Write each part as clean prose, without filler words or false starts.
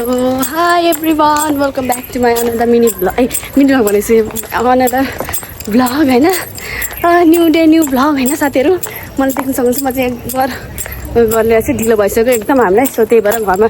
So hi everyone, welcome back to my another mini vlog. Mini vlog another vlog हैन. New day new vlog हैन साथीहरु. मलाई देख्न सक्नुहुन्छ म चाहिँ एकबार गर्ने चाहिँ ढिलो भइसक्यो एकदम हामीलाई. सो त्यही भएर घरमा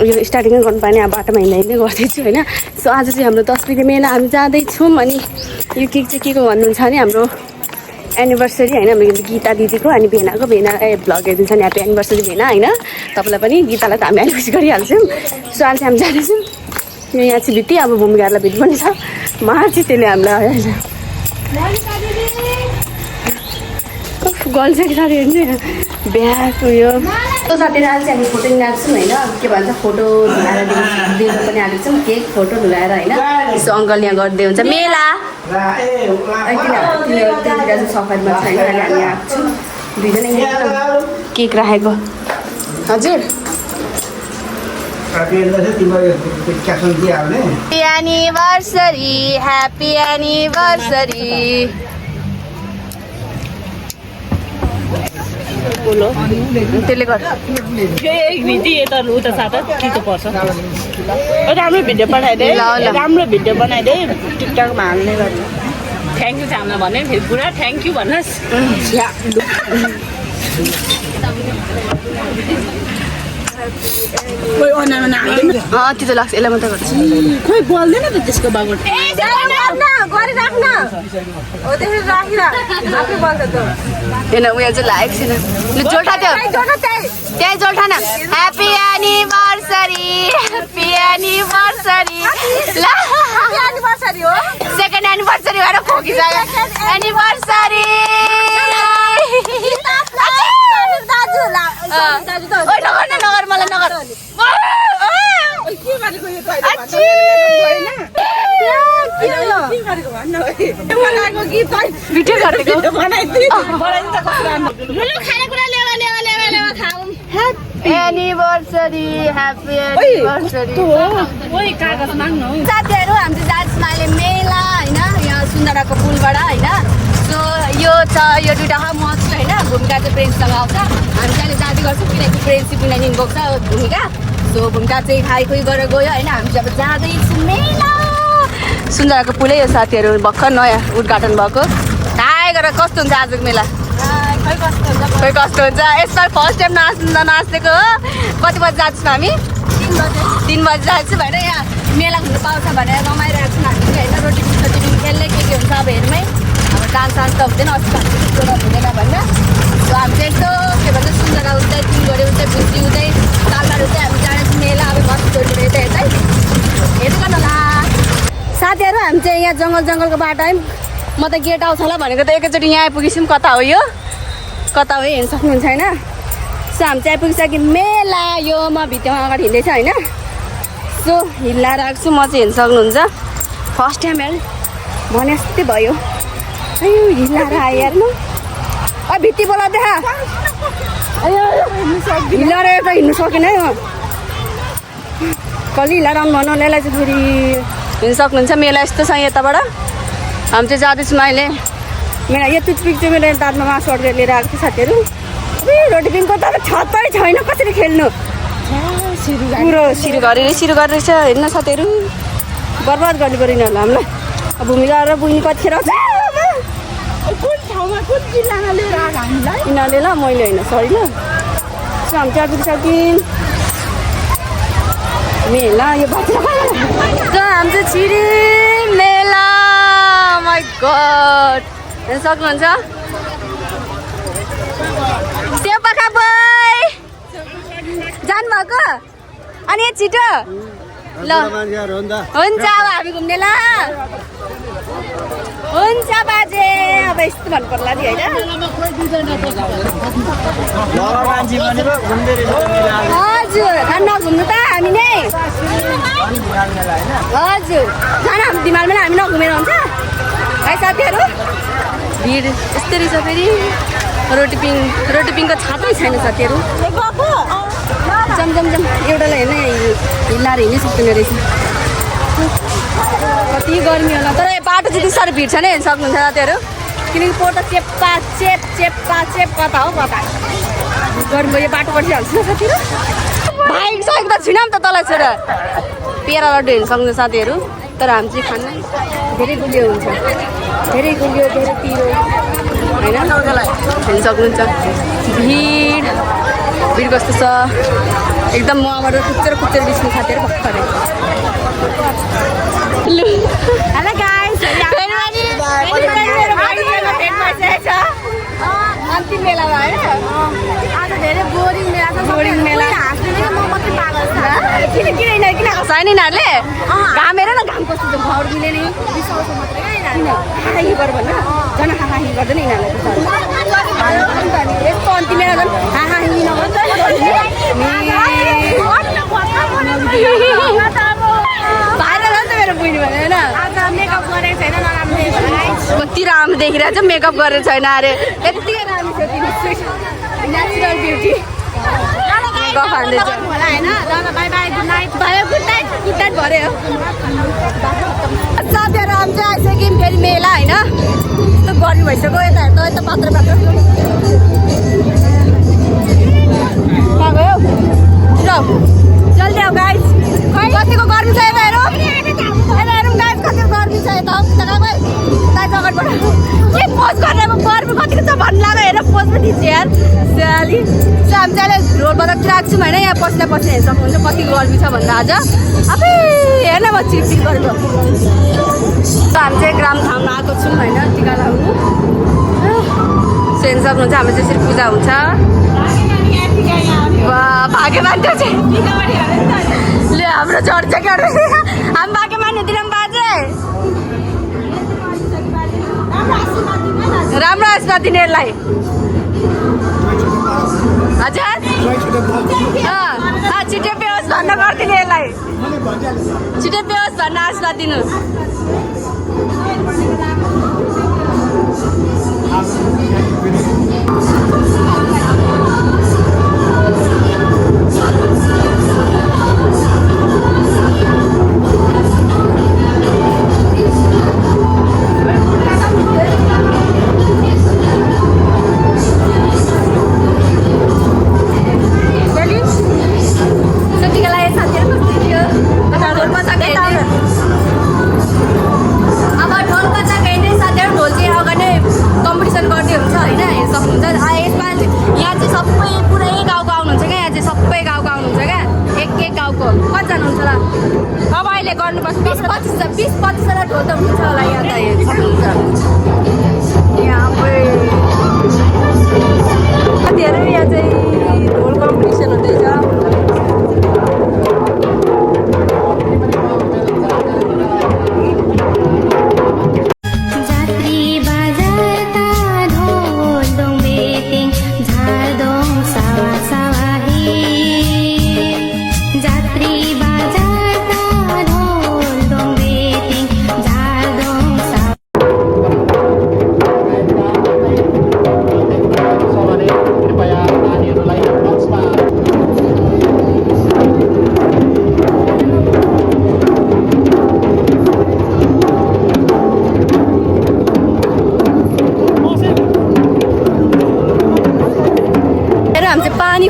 यो स्टार्टिङ गर्नु पाएन बाटोमा हिँड्दै गर्दैछु हैन. सो आज चाहिँ हाम्रो 10 बजे मेला हामी जाँदै छौं अनि यो केक चाहिँ के को भन्नुहुन्छ भने हाम्रो एनिभर्सरी हैन मेरो गीता दिदीको अनि भेनाको भेना भ्लग हेर्दिन्छ नि ह्यापी एनिभर्सरी भेना हैन. तपाईलाई पनि गीतालाई त हामी एनिभर्सरी गरिहाल्छौँ. सो आज हामी जाँदैछौँ यहाँ चाहिँ भित्ती अब भूमिकाहरूलाई भेट पनि छ मार्च त्यसले हामीलाई गर्ल चाहिँ साथी हेर्नु बिहाको यो साथीहरू आज चाहिँ हामी फोटो लिएर छौँ होइन के भन्छ फोटो धुलाएर दिनु पनि आएको छौँ केक फोटो धुलाएर होइन. यसो अङ्कल यहाँ गर्दै हुन्छ मेला तिनीहरू सफाइमा छैन अहिले हामी आएको छौँ दुईजना केक राखेको. हजुर ह्याप्पी एनिभर्सरी ह्याप्पी एनिभर्सरी. बोलो त्यसले गर्दा यता उता साथ चितो पर्छ. राम्रो भिडियो पठाइदे राम्रो भिडियो बनाइदे टिकटकमा हाल्ने गर्छ. थ्याङ्क यू हामीलाई भन्यो फेरि पुरा थ्याङ्क यू भन्नुहोस्. खोइ अनामा त्यो त लाग्छ यसलाई मात्रै गर्छ खोइ बोल्दैन त त्यसको बाबु होइन उयो चाहिँ लागेको छैन. जोल्ठा त्यो त्यही जोल्ठा न ह्याप्पी एनिभर्सरी ह्याप्पी एनिभर्सरी ल सेकेन्ड एनिभर्सरी भएर खोकिसक्यो एनिभर्सरी. नगर मलाई नगर एनिभर्सरी ह्याप्पी एनिभर्सरी. साथीहरू हामी चाहिँ जान्छौँ अहिले मेला होइन यहाँ सुन्दराको पुलबाट होइन. सो यो छ यो दुइटा मस्त होइन भूमिका चाहिँ प्रेन्ससँग आउँछ हामी चाहिँ अहिले जाँदै गर्छौँ किनकि प्रेन्सी पुनाइदिनु गएको छ भूमिका. सो भूमिका चाहिँ खाइखुइ गरेर गयो होइन हामी चाहिँ अब जाँदैछौँ मेला. सुन्दराको पुलै यो साथीहरू भर्खर नयाँ उद्घाटन भएको. हाई गरेर कस्तो हुन्छ आजको मेला खोइ कस्तो हुन्छ. यसपालि फर्स्ट टाइम नाच्देको हो. कति बजी जान्छौँ हामी 3 बजी जान्छौँ होइन. यहाँ मेला घुम्नु पाउँछ भनेर रमाइरहेको छौँ हामी होइन. रोटी खेल्ने के हुन्छ अब हेर्मै अब डान्स सान्स त हुँदैन अस्ति हुँदैन भनेर. सो हामी चाहिँ यस्तो के भन्छ सुन्दरा हुँदै तिलगढी हुँदै भुसी हुँदै कालबार हुँदै हामी जाँदैछौँ मेला अब मस्त हेर्दै हेर्दै हेर्नु न होला साथीहरू. हामी चाहिँ यहाँ जङ्गलको बाटो है म त गेट आउँछ होला भनेको त एकैचोटि यहाँ आइपुगेछौँ. कता हो यो कता हो हेर्नु सक्नुहुन्छ होइन. सो हामी चाहिँ आइपुगिसक्यो मेला. यो म भित्तामा अगाडि हिँड्दैछ होइन. सो हिँडाएर आएको छु म चाहिँ हेर्नु सक्नुहुन्छ फर्स्ट टाइम हेर्नु भने जस्तै भयो हिँडाएर आयो हेर्नु भित्ती बोला देखा हिँडेर त हिँड्नु सकेन है. कहिले हिँडेर आउनु भन्नु यसलाई चाहिँ फेरि हिँड्नु सक्नुहुन्छ. मेला यस्तो छ यताबाट हामी चाहिँ जाँदैछौँ अहिले मेला. यो टुथपिक चाहिँ मेरो दाँतमा मासु अड्केर लिएर आएको थियो साथीहरू. रोटी पिङको त छत्तै छैन कसरी खेल्नु पुरो सिरु गरेर छ हेर्न साथीहरू. बर्बाद गर्नु पऱ्यो यिनीहरूलाई हामीलाई. अब भूमिका र बुझ्ने कतिखेर आउँछ यिनीहरूले ल मैले होइन सरी ल. सो हामी चाहिँ आइपुगिसक्यौँ मेला. यो बाटो हामी चाहिँ छिरी मेला. माई गड हेर्न सक्नुहुन्छ त्यो पखा बोय जानुभएको अनि छिटो ल हुन्छ अब हामी घुम्ने ल हुन्छ बाजे. अब यस्तो भन्नु पर्ला नि होइन. हजुर नघुम्नु त हामी नै हजुर खान हामी दिमागमा हामी नघुमेर हुन्छ है साथीहरू. भिड यस्तै रहेछ फेरि. रोटी पिङको छातै छैन साथीहरू. जम एउटालाई हेर्न हिँडाएर हिँड्नै सक्दैन रहेछ. कति गर्मी होला तर बाटो चाहिँ साह्रो भिड छ नि हेर्न सक्नुहुन्छ साथीहरू. किनकि पोहोर त चेप्पा कता हो कता गर्नु यो बाटो पर्छ हाल्छु न साथीहरू. भाइ सकेको त छुइनँ नि त तँलाई छोरा पेरा लड्डु हेर्नु सक्नु साथीहरू तर हामी चाहिँ खान्न धेरै गुलियो हुन्छ धेरै गुलियो धेरै पिरो होइन हेर्नु सक्नुहुन्छ भिड कस्तो छ एकदम मबाट कुच्चेर निस्किनु साथीहरू भर्खरै हेलो गाइस अन्तिम मेलामा होइन आज धेरै बोरिङ मेला छ बोरिङ मेला किन हाँस्छ होइन यिनीहरूले घाम हेर न घाम कस्तो छ घर मिले नि बिसाउँछ मात्रै हाही गर भन्न झन् हाही गर्दैन यिनीहरूले यस्तो अन्तिम मेला झन् हाही नगर्छ भाइरल हुन्छ मेरो बुझ्नु भने होइन मेकअप गरेको छैन नराम्रो कति राम्रो देखिरहेको छ मेकअप गरेको छैन अरे यत्तिकै राम्रो छ तिमी नेचुरल ब्युटी गुड नाइट भर्यो साथीहरू हामी चाहिँ आइसक्यौँ फेरि मेला होइन यस्तो गर्मी भइसक्यो यता यता पात्र गयो जल्दी आऊ गाइस कतिको गर्मी छ यता हेरौँ गाइस कतिको गर्मी छ यता अगाडिबाट के पोज गर्ने अब गर्मी कतिको छ भन्नु लाग्यो हेर पोज पनि खिच्यो यार स्याली हामी चाहिँ रोड बजारतिर आएको छौँ होइन यहाँ पसिना हेर्नु सक्नुहुन्छ कतिको गर्मी छ भन्दा आज अबे हेर्न म चिरचिर गरेको हामी चाहिँ ग्रामधाममा आएको छौँ होइन टिका लगाउनु हेर्नु सक्नुहुन्छ हाम्रो त्यसरी पूजा हुन्छ भाग्यमान त्यो चाहिँ ले हाम्रो चर्च के हामी भाग्यमान हुँदैनौँ बाजे राम्रो आशीर्वाद दिनेहरूलाई हजुर छिटो बेहोस् भन्न गरिदिने यसलाई छिटो बेहोस् भन्न आशीर्वाद दिनु गर्नुपर्छ 20-25 ढोल त हुन्छ होला यहाँ त सक्नुहुन्छ यहाँ साथीहरू यहाँ चाहिँ ढोल कम्पिटिसन हुँदैछ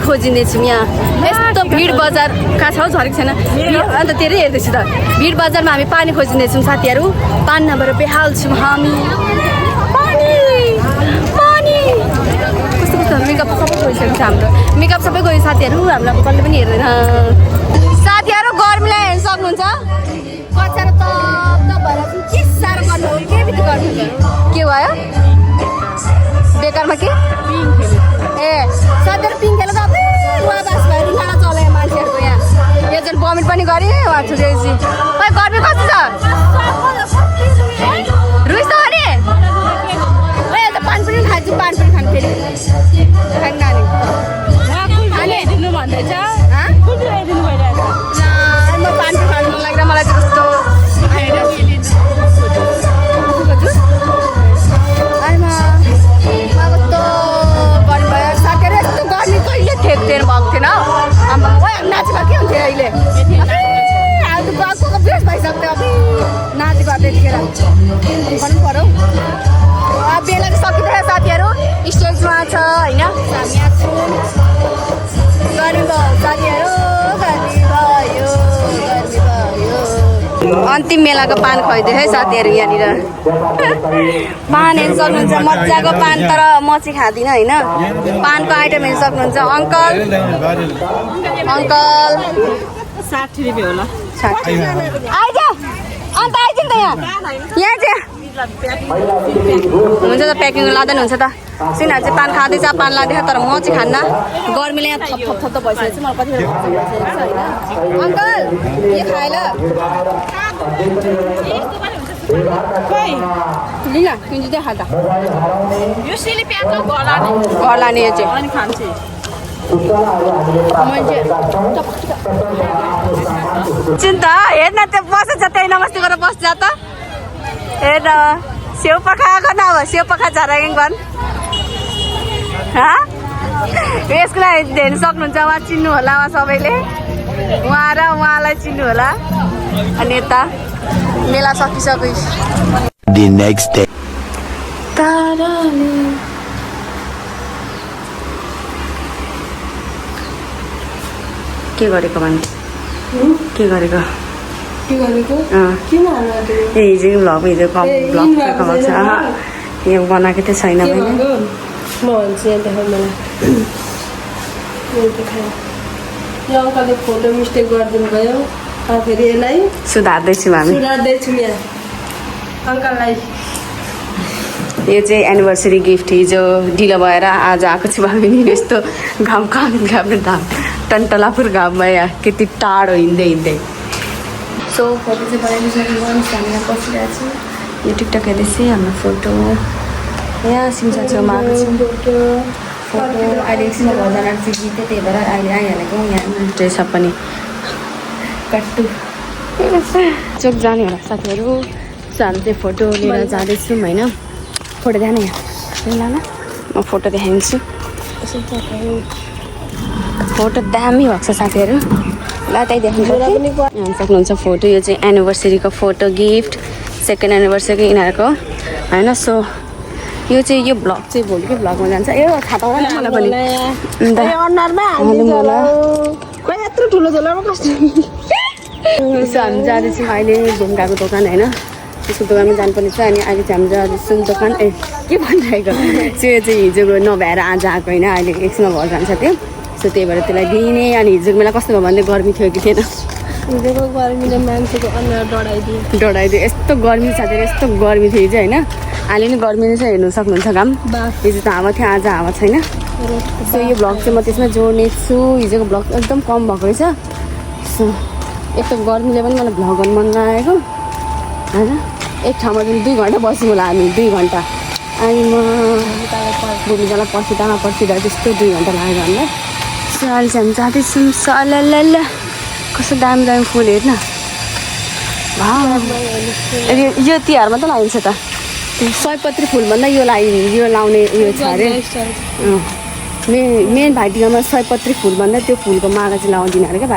खोजिँदैछौँ यहाँ यस्तो भिड बजार कहाँ छ झरेको छैन अन्त धेरै हेर्दैछु त भिड बजारमा हामी पानी खोजिँदैछौँ साथीहरू पानी नभएर बेहाल छौँ हामी कस्तो मेकअप सबै गइसकेको छ हाम्रो मेकअप सबै गयो साथीहरू हामीलाई कसले पनि हेर्दैन साथीहरू गर्मीलाई हेर्न सक्नुहुन्छ कचार त भएर के साह्रो गर्नु के बित्ति गर्नु के भयो बेकारमा के ए साथीहरू पिङ खेल्नु त उहाँबास भएर रिहाना चलायो मान्छेहरूको यहाँ एकजना भमिट पनि गरेँ उहाँ छुटेपछि खै गर्मी कस्तो छ रुइस अरे त पानी पनि खान्छु पानी पनि खानु फेरि खाने दिनु भन्दैछ म पानी पनि खानु मन लाग्दैन मलाई चाहिँ कस्तो भएको थिएन आमा नाचेको के हुन्थ्यो अहिले आज गएको बेस भइसक्यो अब नाचेको त्यतिखेर भन्नु पऱ्यो अब बेला चाहिँ सकिँदैछ साथीहरू स्टेजमा छ होइन हामी यहाँ छौँ गरिब साथीहरू गरिब अन्तिम मेलाको पान खुवाइदियो है साथीहरू यहाँनिर पान हेर्नु सक्नुहुन्छ मजाको पान तर म चाहिँ खाँदिनँ होइन पानको आइटम हेर्नु सक्नुहुन्छ अङ्कल अङ्कल 60 रुपियाँ होला आइज अन्त आइज नि त यहाँ यहाँ चाहिँ हुन्छ त प्याकिङ लाँदैन हुन्छ त सिनीहरू चाहिँ पान खाँदैछ पान लाँदैछ तर म चाहिँ खान्न गर्मीले यहाँ थप थप थप त भइसकेको छ मलाई कतिखेर भइसकेको छ होइन अङ्कल यो खाएँ ल लिन किन्छु चाहिँ खाँदा यो सिली प्याज घर घर लाने यो चाहिँ अनि खान्छ मान्छे चिन्ता हेर्न त्यो बसेछ त्यही नमस्ते गरेर बस्छ त हेर्न सेउ पखाएको न अब सेउ पखा झराइङ भन् यसको लागि हेर्नु सक्नुहुन्छ उहाँ चिन्नु होला उहाँ सबैले उहाँ र उहाँलाई चिन्नु होला अनि यता मेला सकिसक्यो The next day. के गरेको भने के गरेको ए हिजो भ्लग हिजो भ्लग छ यो बनाएको चाहिँ छैन यो अङ्कलले फोटो मिस्टेक गरिदिनु भयो फेरि यसलाई सुधार्दैछौँ हामी सुधार्दैछु यहाँ अङ्कललाई यो चाहिँ एनिभर्सरी गिफ्ट हिजो ढिलो भएर आज आएको छु हामी यस्तो घाम टन्टलापुर घाममा यहाँ कति टाढो हिँड्दै हिँड्दै सो फोटो चाहिँ बनाइसकेको हामी बसिरहेको छु यो टिकटक हेर्दैछु हाम्रो फोटो यहाँ सिमसा छेउमा आएको छु फोटो अहिले एकछिन भजन आएको छु गीत त्यही भएर अहिले आइहालेको यहाँ ड्रेस अप पनि कट्टु चोक जाने होला साथीहरू सो हामी चाहिँ फोटो लिएर जाँदैछौँ होइन फोटो ध्यान यहाँ ल म फोटो देखाइदिन्छु फोटो दामी भएको छ साथीहरू ल त्यही देख्नु सक्नुहुन्छ फोटो यो चाहिँ एनिभर्सरीको फोटो गिफ्ट सेकेन्ड एनिभर्सरीको यिनीहरूको होइन सो यो चाहिँ यो ब्लग चाहिँ भोलिकै ब्लगमा जान्छ ए थाहा पाउँदैन मलाई पनि यत्रो ठुलो झोलामा कस्तो सो हामी जाँदैछौँ अहिले ढुङ्गाको दोकान होइन त्यसको दोकानमा जानुपर्ने छ अनि अहिले चाहिँ हामी जाँदैछौँ दोकान ए के भनिरहेको त्यो चाहिँ हिजोको नभएर आज आएको होइन अहिले एकछिनमा घर जान्छ त्यो सो त्यही भएर त्यसलाई दिने अनि हिजोको बेला कस्तो भयो भन्दै गर्मी थियो कि थिएन हिजोको गर्मीले मान्छेको अनुहार डढाइदियो यस्तो गर्मी साथीहरू यस्तो गर्मी थियो हिजो होइन अहिले नि गर्मी नै छ हेर्नु सक्नुहुन्छ घाम हिजो त हावा थियो आज हावा छैन सो यो भ्लग चाहिँ म त्यसमा जोड्ने छु हिजोको भ्लग एकदम कम भएको रहेछ सो एक त गर्मीले पनि मलाई भ्लग गर्नु मन लागेको होइन एक ठाउँमा पनि 2 घन्टा बस्यौँ होला हामी 2 घन्टा अनि म भूमिकालाई पर्सिँदा त्यस्तो 2 घन्टा लाग्यो हामीलाई सो अहिले चाहिँ हामी जाँदैछौँ सल्ल कस्तो दामी दामी फुल हेर्न यो तिहारमा त लगाइन्छ त सयपत्री फुल भन्दा यो लाउने उयो छ अरे मेन भाइटिकामा सयपत्री फुल भन्दा त्यो फुलको माला चाहिँ लगाउँदिन अरे क्या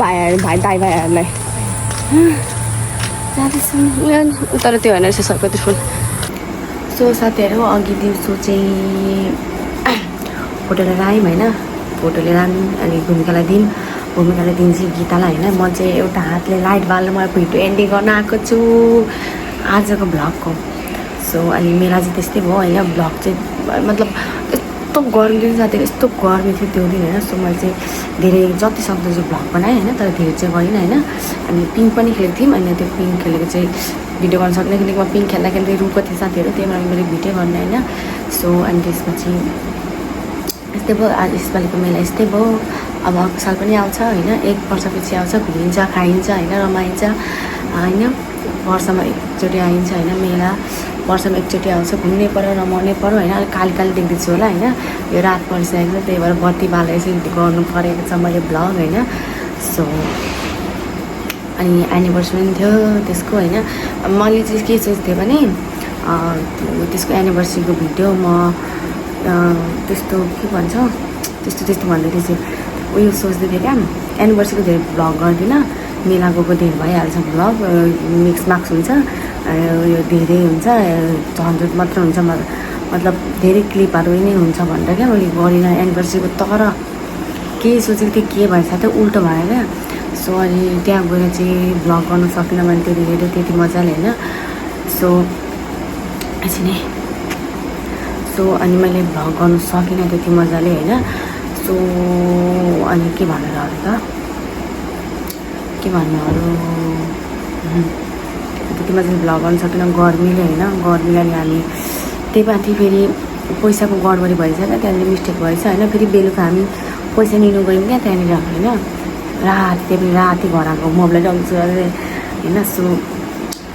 भाइहरूलाई दाइ भाइहरूलाई जाँदैछौँ तर त्यो होइन रहेछ सयपत्री फुल सो साथीहरू अघि दिउँसो चाहिँ फोटो लिएर आयौँ होइन फोटो लिएर आयौँ अनि भूमिकालाई दिन्छ गीतालाई होइन म चाहिँ एउटा हातले लाइट बाल्नु म भिडियो एन्डिङ गर्न आएको छु आजको भ्लगको सो अनि मेला चाहिँ त्यस्तै भयो होइन भ्लग चाहिँ मतलब यस्तो गर्मी थियो साथीहरू यस्तो गर्मी थियो त्यो दिन होइन सो मैले चाहिँ धेरै जति सक्दो चाहिँ भ्लग बनाएँ होइन तर धेरै चाहिँ गरिनँ होइन अनि पिङ पनि खेलेको थियौँ अनि त्यो पिङ खेलेको चाहिँ भिडियो गर्न सक्ने किनकि म पिङ खेल्दाखेरि रुको थिएँ साथीहरू त्यही भएर मैले भिडियो गर्ने होइन सो अनि त्यसपछि यस्तै भयो आज यसपालिको मेला यस्तै भयो अब अर्को साल पनि आउँछ होइन 1 वर्षपछि आउँछ घुमिन्छ खाइन्छ होइन रमाइन्छ होइन वर्षमा एकचोटि आइन्छ होइन मेला वर्षमा एकचोटि आउँछ घुम्नै पऱ्यो रमाउनै पऱ्यो होइन अलिक काली देख्दैछु होला होइन यो रात परिसकेको छ त्यही भएर बत्ती बालेर चाहिँ गर्नु परेको छ मैले भ्लग होइन सो अनि एनिभर्सरी पनि थियो त्यसको होइन मैले चाहिँ के सोच्थेँ भने त्यसको एनिभर्सरीको भिडियो म त्यस्तो के भन्छ त्यस्तो भन्दै थिएँ उयो सोच्दै थिएँ क्या एनिभर्सरीको धेरै भ्लग गर्दिनँ मेला गएको धेरै भइहाल्छ भ्लग मिक्स मार्क्स हुन्छ यो धेरै हुन्छ झन्झट मात्र हुन्छ मतलब धेरै क्लिपहरू नै हुन्छ भनेर क्या मैले गरिनँ एनिभर्सरीको तर के सोचेको थिएँ के भएछ त उल्टो भयो क्या सो अनि त्यहाँ गएर चाहिँ भ्लग गर्नु सकिनँ भने त्यतिखेर त्यति मजाले होइन सो एकछिन है सो अनि मैले भ्लग गर्नु सकिनँ त्यति मजाले होइन सो अनि के भनेर अरू त के भन्नु अरू त्यति मजाले भ्लग गर्नु सकिनँ गर्मीले होइन गर्मीलाई हामी त्यही माथि फेरि पैसाको गडबडी भएछ क्या त्यहाँनिर मिस्टेक भएछ होइन फेरि बेलुका हामी पैसा लिनु गयौँ क्या त्यहाँनिर होइन राति त्यही पनि राति घर आएको मोबाइल आउँछु होइन सो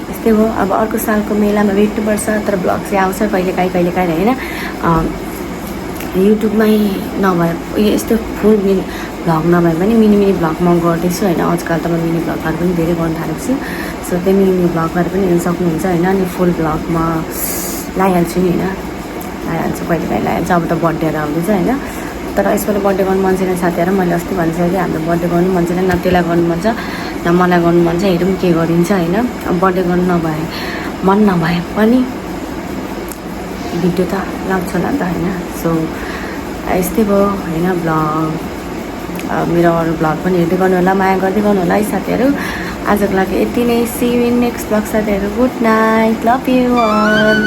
यस्तै हो अब अर्को सालको मेलामा भेट्नुपर्छ तर भ्लग चाहिँ आउँछ कहिलेकाहीँ होइन युट्युबमै नभए यस्तो फुल भ्लग नभए पनि मिनी भ्लग म गर्दैछु होइन आजकल त म मिनी भ्लगहरू पनि धेरै गर्नु थालेको छु सो त्यही मिनी भ्लगहरू पनि हेर्न सक्नुहुन्छ होइन अनि फुल भ्लगमा लगाइहाल्छु नि होइन लगाइहाल्छु कहिलेकाहीँ लगाइहाल्छु अब त बर्थडेहरू आउँदैछ होइन तर यसपालि बर्थडे गर्नु मन छैन साथीहरू मैले अस्ति भनिसकेँ कि हाम्रो बर्थडे गर्नु मन छैन न त्यसलाई गर्नु मन छ न मलाई गर्नु मन छ हेरौँ के गरिन्छ होइन अब बर्थडे गर्नु मन नभए पनि भिडियो त लाग्छ होला नि त होइन सो यस्तै भयो होइन भ्लग मेरो अरू भ्लग पनि हेर्दै गर्नु होला माया गर्दै गर्नु होला है साथीहरू आजको लागि यति नै see you in next vlog साथीहरू good night love you all